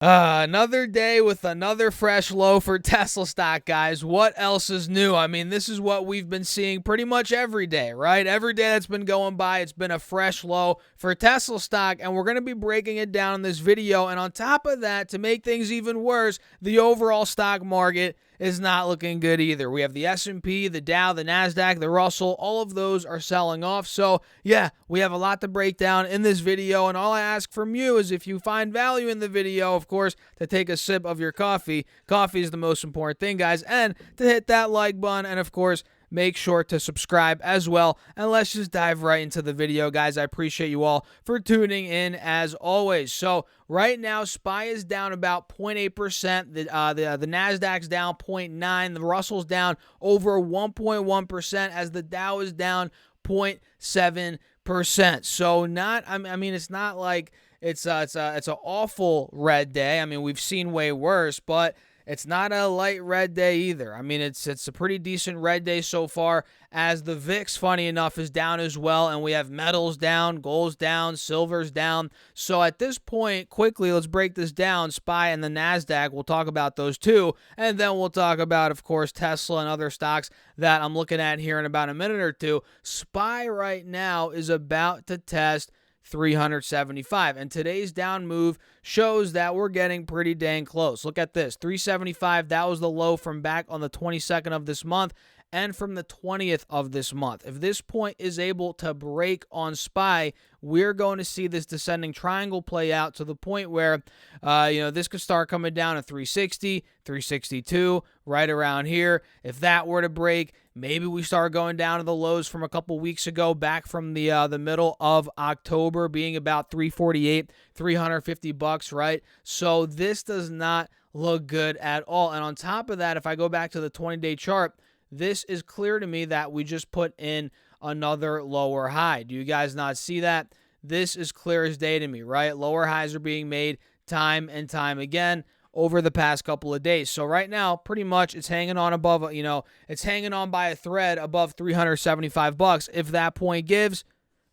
Another day with another fresh low for Tesla stock, guys. What else is new? I mean, this is what we've been seeing pretty much every day, right? Every day that's been going by, it's been a fresh low for Tesla stock, and we're going to be breaking it down in this video. And on top of that, to make things even worse, the overall stock market is not looking good either. We have the S&P, the Dow, the Nasdaq, the Russell, all of those are selling off. So yeah, we have a lot to break down in this video, and all I ask from you is if you find value in the video, of course, to take a sip of your coffee. Coffee is the most important thing, guys, and to hit that like button, and of course, make sure to subscribe as well. And let's just dive right into the video, guys. I appreciate you all for tuning in as always. So right now, SPY is down about 0.8%. The Nasdaq's down 0.9%. The Russell's down over 1.1% as the Dow is down 0.7%. So I mean, it's not like it's an awful red day. I mean, we've seen way worse, but it's not a light red day either. I mean, it's a pretty decent red day so far, as the VIX, funny enough, is down as well, and we have metals down, gold's down, silver's down. So at this point, quickly, let's break this down. SPY and the Nasdaq, we'll talk about those two, and then we'll talk about, of course, Tesla and other stocks that I'm looking at here in about a minute or two. SPY right now is about to test 375, and today's down move shows that we're getting pretty dang close. Look at this, 375, that was the low from back on the 22nd of this month and from the 20th of this month. If this point is able to break on SPY, we're going to see this descending triangle play out to the point where this could start coming down to 360, 362, right around here. If that were to break, maybe we start going down to the lows from a couple weeks ago, back from the middle of October, being about 348, 350 bucks, right? So this does not look good at all. And on top of that, if I go back to the 20-day chart, this is clear to me that we just put in another lower high. Do you guys not see that? This is clear as day to me, right? Lower highs are being made time and time again over the past couple of days. So right now, pretty much it's hanging on above, it's hanging on by a thread above 375 bucks. If that point gives,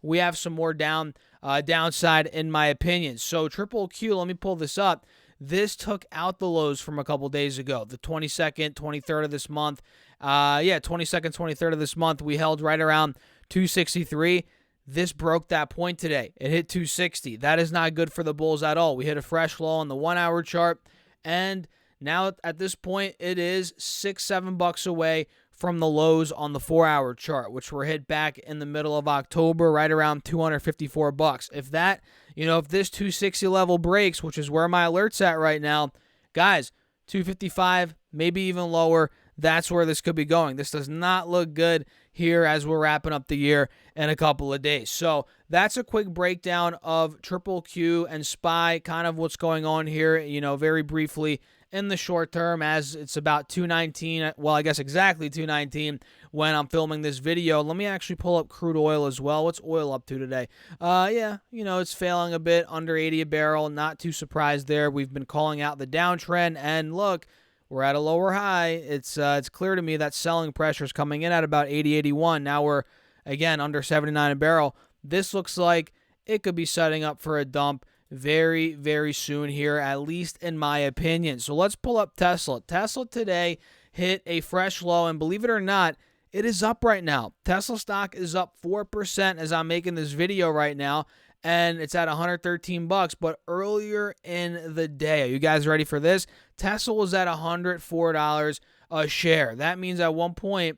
we have some more downside in my opinion. So triple Q, let me pull this up. This took out the lows from a couple days ago, the 22nd, 23rd of this month. 22nd, 23rd of this month, we held right around 263. This broke that point today. It hit 260. That is not good for the bulls at all. We hit a fresh low on the 1 hour chart, and now at this point, it is $6-7 away from the lows on the 4 hour chart, which were hit back in the middle of October, right around 254 bucks. If that, if this 260 level breaks, which is where my alert's at right now, guys, 255, maybe even lower, that's where this could be going. This does not look good here as we're wrapping up the year in a couple of days. So that's a quick breakdown of triple Q and SPY, kind of what's going on here, very briefly in the short term, as it's about 219. Well, I guess exactly 219 when I'm filming this video. Let me actually pull up crude oil as well. What's oil up to today? It's failing a bit, under 80 a barrel. Not too surprised there. We've been calling out the downtrend, and look, we're at a lower high. It's clear to me that selling pressure is coming in at about 80, 81. Now we're, again, under 79 a barrel. This looks like it could be setting up for a dump very, very soon here, at least in my opinion. So let's pull up Tesla. Tesla today hit a fresh low, and believe it or not, it is up right now. Tesla stock is up 4% as I'm making this video right now, and it's at 113 bucks. But earlier in the day, are you guys ready for this? Tesla was at $104 a share. That means at one point,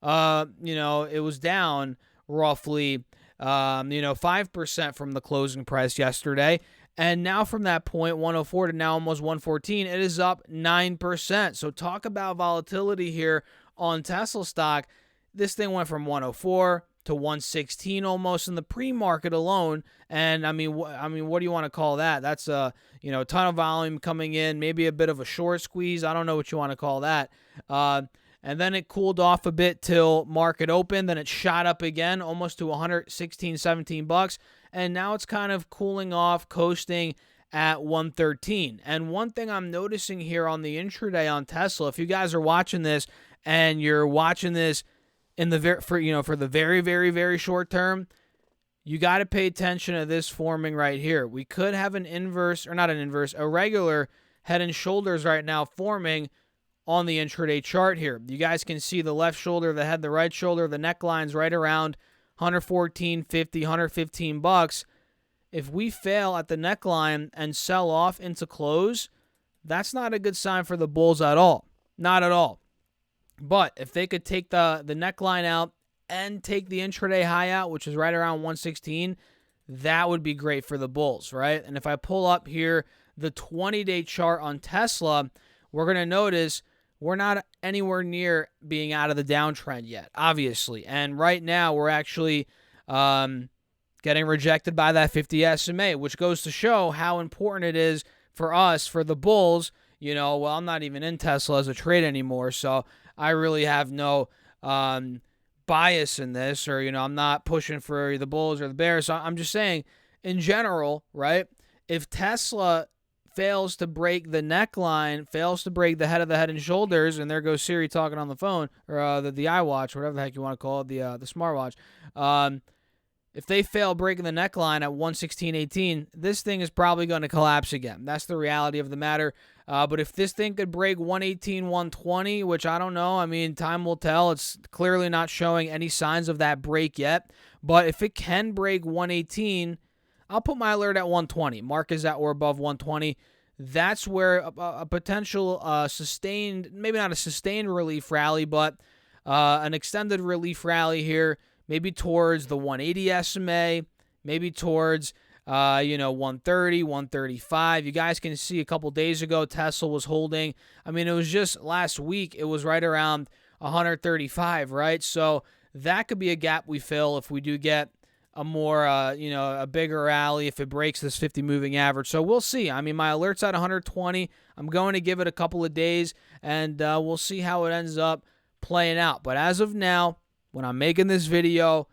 it was down roughly 5% from the closing price yesterday. And now from that point, 104 to now almost 114, it is up 9%. So talk about volatility here on Tesla stock. This thing went from 104 to 116 almost in the pre-market alone. And I mean, what do you want to call that? That's a ton of volume coming in, maybe a bit of a short squeeze. I don't know what you want to call that. And then it cooled off a bit till market open. Then it shot up again, almost to 116, 17 bucks. And now it's kind of cooling off, coasting at 113. And one thing I'm noticing here on the intraday on Tesla, if you guys are watching this and you're watching this in the for the very, very, very short term, you got to pay attention to this forming right here. We could have an inverse, or not an inverse, a regular head and shoulders right now forming on the intraday chart here. You guys can see the left shoulder, the head, the right shoulder, the neckline's right around 114.50, 115 bucks. If we fail at the neckline and sell off into close, that's not a good sign for the bulls at all. Not at all. But if they could take the neckline out and take the intraday high out, which is right around 116, that would be great for the bulls, right? And if I pull up here the 20-day chart on Tesla, we're going to notice we're not anywhere near being out of the downtrend yet, obviously. And right now, we're actually getting rejected by that 50 SMA, which goes to show how important it is for us, for the bulls. You know, well, I'm not even in Tesla as a trade anymore, so I really have no bias in this, or, you know, I'm not pushing for the bulls or the bears. So I'm just saying, in general, right, if Tesla fails to break the neckline, fails to break the head of the head and shoulders, and there goes Siri talking on the phone, or the iWatch, whatever the heck you want to call it, the smartwatch. If they fail breaking the neckline at 116.18, this thing is probably going to collapse again. That's the reality of the matter. But if this thing could break 118, 120, which I don't know, I mean, time will tell. It's clearly not showing any signs of that break yet. But if it can break 118, I'll put my alert at 120. Mark is at or above 120. That's where a potential sustained, maybe not a sustained relief rally, but an extended relief rally here, maybe towards the 180 SMA, maybe towards 130, 135. You guys can see a couple days ago, Tesla was holding. I mean, it was just last week, it was right around 135, right? So that could be a gap we fill if we do get a more, a bigger rally, if it breaks this 50 moving average. So we'll see. I mean, my alert's at 120. I'm going to give it a couple of days, and we'll see how it ends up playing out. But as of now, when I'm making this video,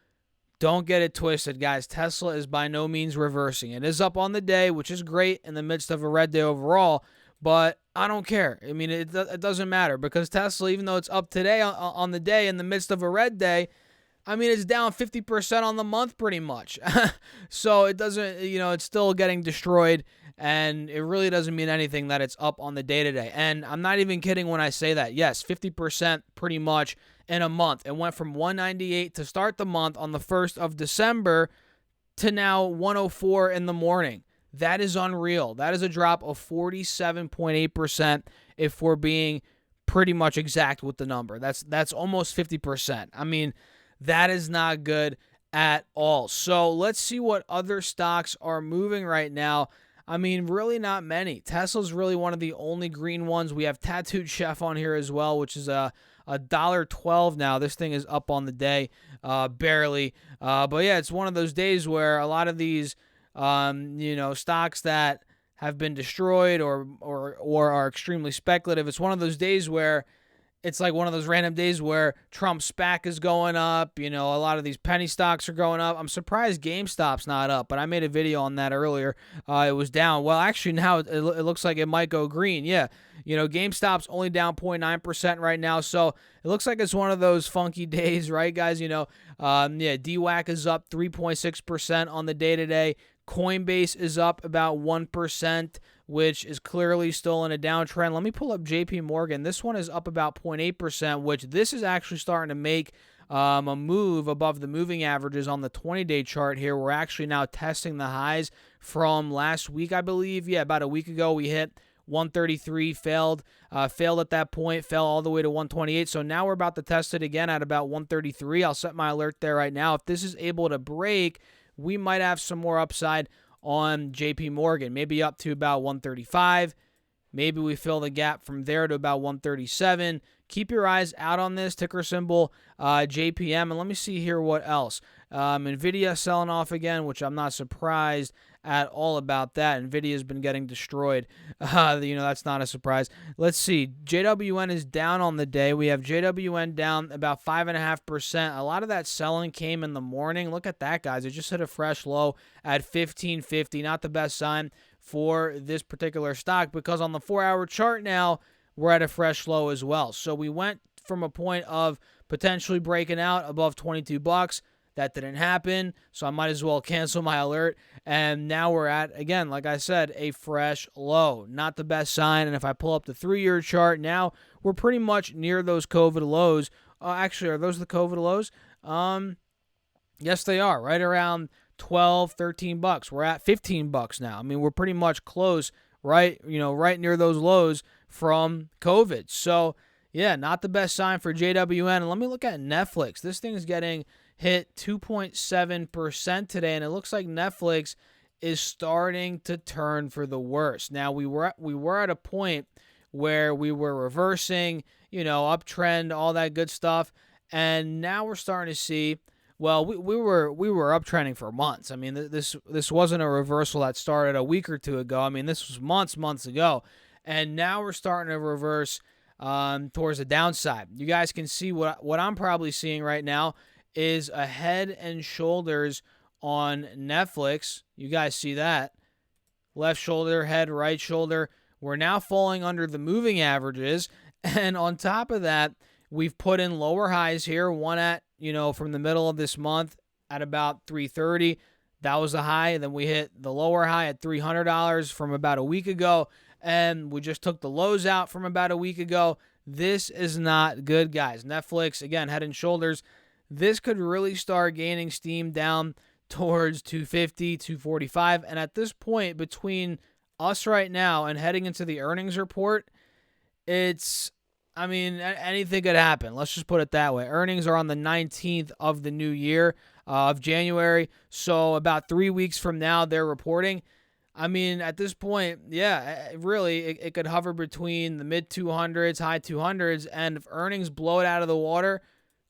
don't get it twisted, guys. Tesla is by no means reversing. It is up on the day, which is great in the midst of a red day overall, but I don't care. I mean, it doesn't matter, because Tesla, even though it's up today on the day in the midst of a red day, I mean, it's down 50% on the month pretty much. So it doesn't, it's still getting destroyed, and it really doesn't mean anything that it's up on the day today. And I'm not even kidding when I say that. Yes, 50% pretty much in a month. It went from 198 to start the month on the 1st of December to now 104 in the morning. That is unreal. That is a drop of 47.8% if we're being pretty much exact with the number. That's almost 50%. I mean, that is not good at all. So let's see what other stocks are moving right now. I mean, really not many. Tesla's really one of the only green ones. We have Tattooed Chef on here as well, which is a $1.12 now. This thing is up on the day, barely. But yeah, it's one of those days where a lot of these, stocks that have been destroyed or are extremely speculative. It's one of those days where it's like one of those random days where Trump's SPAC is going up. A lot of these penny stocks are going up. I'm surprised GameStop's not up, but I made a video on that earlier. It was down. Well, actually, now it looks like it might go green. Yeah. GameStop's only down 0.9% right now. So it looks like it's one of those funky days, right, guys? DWAC is up 3.6% on the day today. Coinbase is up about 1%, which is clearly still in a downtrend. Let me pull up JP Morgan. This one is up about 0.8%, which this is actually starting to make a move above the moving averages on the 20-day chart here. We're actually now testing the highs from last week, I believe. Yeah, about a week ago we hit 133, failed at that point, fell all the way to 128. So now we're about to test it again at about 133. I'll set my alert there right now. If this is able to break, we might have some more upside on JP Morgan, maybe up to about 135. Maybe we fill the gap from there to about 137. Keep your eyes out on this, ticker symbol JPM. And let me see here what else. NVIDIA selling off again, which I'm not surprised at all about that. NVIDIA's been getting destroyed. That's not a surprise. Let's see. JWN is down on the day. We have JWN down about 5.5%. A lot of that selling came in the morning. Look at that, guys. It just hit a fresh low at 1550. Not the best sign for this particular stock, because on the 4-hour chart now, we're at a fresh low as well. So we went from a point of potentially breaking out above 22 bucks. That didn't happen, so I might as well cancel my alert. And now we're at, again, like I said, a fresh low. Not the best sign. And if I pull up the 3-year chart, now we're pretty much near those COVID lows. Actually, are those the COVID lows? Yes, they are. Right around 12, 13 bucks. We're at 15 bucks now. I mean, we're pretty much close, right near those lows from COVID. So, yeah, not the best sign for JWN. And let me look at Netflix. This thing is getting hit 2.7% today, and it looks like Netflix is starting to turn for the worse. Now, we were at a point where we were reversing, uptrend, all that good stuff, and now we're starting to see. Well, we were uptrending for months. I mean, this wasn't a reversal that started a week or two ago. I mean, this was months ago, and now we're starting to reverse towards the downside. You guys can see what I'm probably seeing right now is a head and shoulders on Netflix. You guys see that? Left shoulder, head, right shoulder. We're now falling under the moving averages, and on top of that, we've put in lower highs here. One at from the middle of this month at about $330. That was the high. Then we hit the lower high at $300 from about a week ago. And we just took the lows out from about a week ago. This is not good, guys. Netflix, again, head and shoulders. This could really start gaining steam down towards 250, 245. And at this point, between us right now and heading into the earnings report, anything could happen. Let's just put it that way. Earnings are on the 19th of the new year of January. So about 3 weeks from now, they're reporting. I mean, at this point, yeah, really, it could hover between the mid 200s, high 200s. And if earnings blow it out of the water,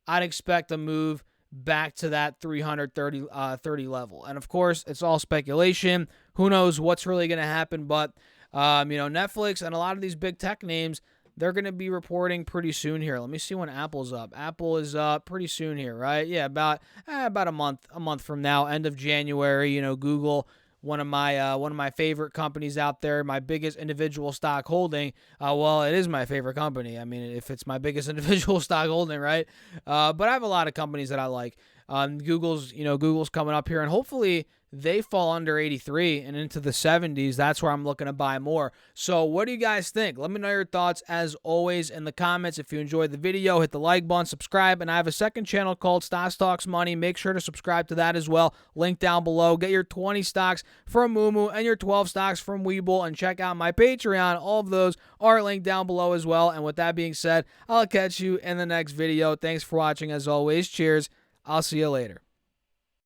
I'd expect a move back to that 330 level. And of course, it's all speculation. Who knows what's really going to happen? But, Netflix and a lot of these big tech names, they're going to be reporting pretty soon here. Let me see when Apple's up. Apple is up pretty soon here, right? Yeah, about a month from now, end of January. Google, one of my favorite companies out there, my biggest individual stock holding. Well, it is my favorite company. I mean, if it's my biggest individual stock holding, right? But I have a lot of companies that I like. Google's coming up here, and hopefully they fall under 83 and into the 70s. That's where I'm looking to buy more. So what do you guys think? Let me know your thoughts, as always, in the comments. If you enjoyed the video, hit the like button, subscribe, and I have a second channel called Stocks Talks Money. Make sure to subscribe to that as well. Link down below. Get your 20 stocks from Moomoo and your 12 stocks from Webull, and check out my Patreon. All of those are linked down below as well. And with that being said, I'll catch you in the next video. Thanks for watching, as always. Cheers. I'll see you later.